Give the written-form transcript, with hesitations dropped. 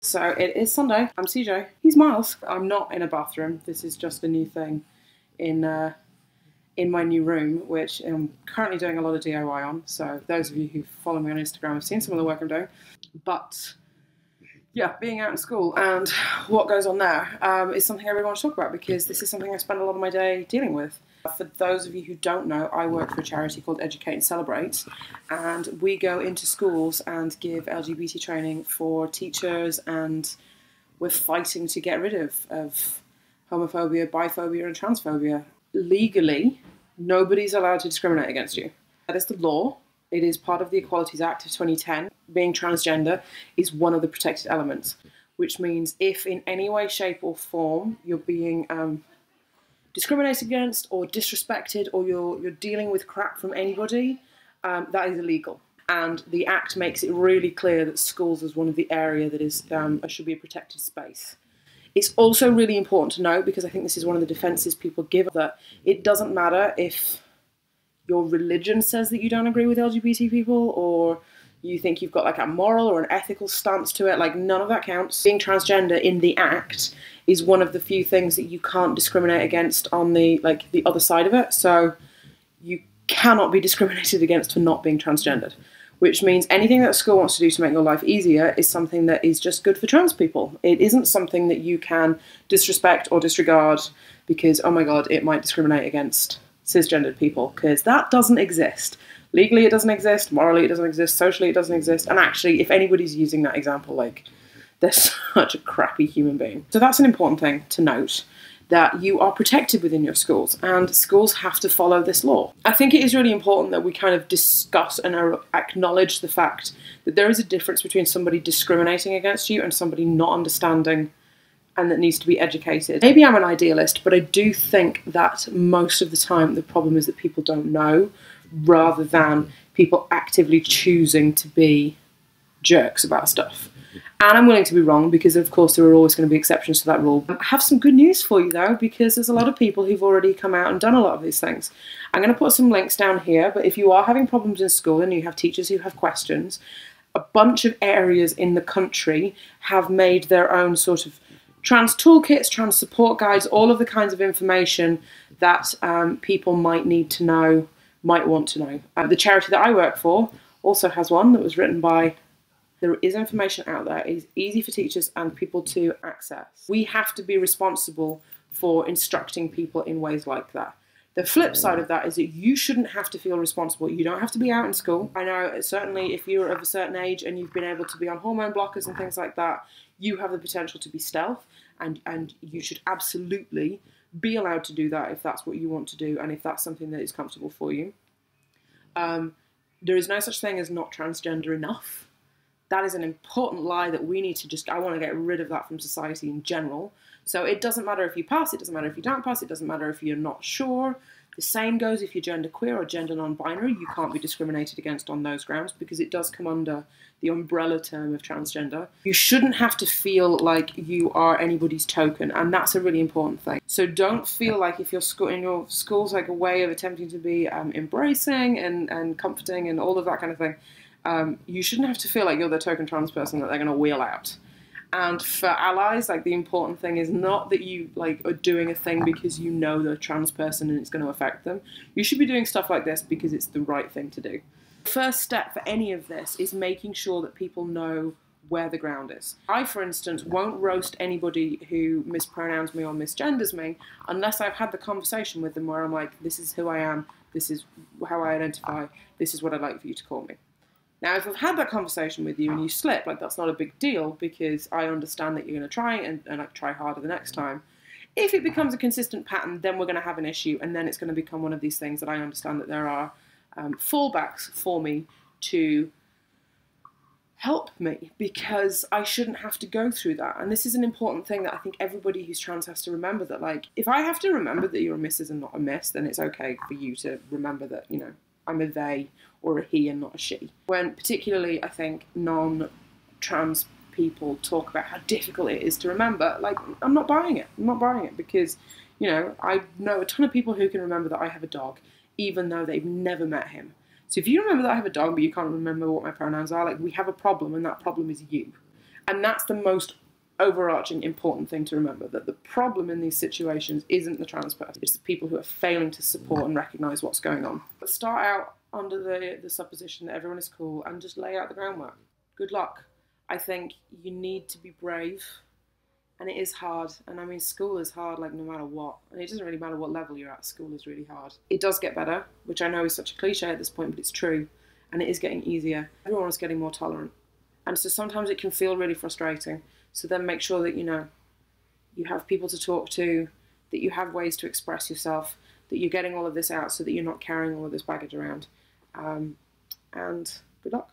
So it is Sunday. I'm CJ. He's Miles. I'm not in a bathroom. This is just a new thing in my new room, which I'm currently doing a lot of DIY on. So those of you who follow me on Instagram have seen some of the work I'm doing. But yeah, being out in school and what goes on there is something I really want to talk about, because this is something I spend a lot of my day dealing with. For those of you who don't know, I work for a charity called Educate and Celebrate, and we go into schools and give LGBT training for teachers, and we're fighting to get rid of homophobia, biphobia and transphobia. Legally, nobody's allowed to discriminate against you. That is the law. It is part of the Equalities Act of 2010. Being transgender is one of the protected elements, which means if in any way, shape or form you're being discriminated against or disrespected, or you're dealing with crap from anybody, that is illegal. And the Act makes it really clear that schools is one of the area that is should be a protected space. It's also really important to note, because I think this is one of the defences people give, that it doesn't matter if your religion says that you don't agree with LGBT people, or you think you've got like a moral or an ethical stance to it. Like, none of that counts. Being transgender in the Act is one of the few things that you can't discriminate against on the other side of it. So you cannot be discriminated against for not being transgendered, which means anything that a school wants to do to make your life easier is something that is just good for trans people. It isn't something that you can disrespect or disregard because, oh my God, it might discriminate against cisgendered people, because that doesn't exist. Legally, it doesn't exist. Morally, it doesn't exist. Socially, it doesn't exist. And actually, if anybody's using that example, like, they're such a crappy human being. So that's an important thing to note, that you are protected within your schools, and schools have to follow this law. I think it is really important that we kind of discuss and acknowledge the fact that there is a difference between somebody discriminating against you and somebody not understanding and that needs to be educated. Maybe I'm an idealist, but I do think that most of the time the problem is that people don't know, rather than people actively choosing to be jerks about stuff. And I'm willing to be wrong, because of course there are always going to be exceptions to that rule. I have some good news for you though, because there's a lot of people who've already come out and done a lot of these things. I'm going to put some links down here, but if you are having problems in school and you have teachers who have questions, a bunch of areas in the country have made their own sort of trans toolkits, trans support guides, all of the kinds of information that people might need to know, might want to know. The charity that I work for also has one that was written by. There is information out there. It is easy for teachers and people to access. We have to be responsible for instructing people in ways like that. The flip side of that is that you shouldn't have to feel responsible. You don't have to be out in school. I know certainly if you're of a certain age and you've been able to be on hormone blockers and things like that, you have the potential to be stealth, and you should absolutely be allowed to do that if that's what you want to do and if that's something that is comfortable for you. There is no such thing as not transgender enough. That is an important lie that we need to I want to get rid of that from society in general. So it doesn't matter if you pass, it doesn't matter if you don't pass, it doesn't matter if you're not sure. The same goes if you're genderqueer or gender non-binary. You can't be discriminated against on those grounds, because it does come under the umbrella term of transgender. You shouldn't have to feel like you are anybody's token, and that's a really important thing. So don't feel like if your school's like a way of attempting to be embracing and comforting and all of that kind of thing, you shouldn't have to feel like you're the token trans person that they're going to wheel out. And for allies, like, the important thing is not that you are doing a thing because you know they're a trans person and it's going to affect them. You should be doing stuff like this because it's the right thing to do. The first step for any of this is making sure that people know where the ground is. I, for instance, won't roast anybody who mispronouns me or misgenders me unless I've had the conversation with them where I'm like, this is who I am, this is how I identify, this is what I'd like for you to call me. Now, if I've had that conversation with you and you slip, that's not a big deal, because I understand that you're going to try and try harder the next time. If it becomes a consistent pattern, then we're going to have an issue, and then it's going to become one of these things that I understand that there are fallbacks for me to help me, because I shouldn't have to go through that. And this is an important thing that I think everybody who's trans has to remember, that if I have to remember that you're a missus and not a miss, then it's okay for you to remember that, I'm a they or a he and not a she. When particularly I think non-trans people talk about how difficult it is to remember, I'm not buying it. I'm not buying it, because, I know a ton of people who can remember that I have a dog, even though they've never met him. So if you remember that I have a dog but you can't remember what my pronouns are, we have a problem, and that problem is you. And that's the most overarching important thing to remember, that the problem in these situations isn't the trans person, it's the people who are failing to support and recognise what's going on. But start out under the supposition that everyone is cool and just lay out the groundwork. Good luck. I think you need to be brave, and it is hard. And I mean, school is hard, like, no matter what. And it doesn't really matter what level you're at, school is really hard. It does get better, which I know is such a cliche at this point, but it's true. And it is getting easier. Everyone is getting more tolerant. And so sometimes it can feel really frustrating. So then make sure that, you know, you have people to talk to, that you have ways to express yourself, that you're getting all of this out so that you're not carrying all of this baggage around. And good luck.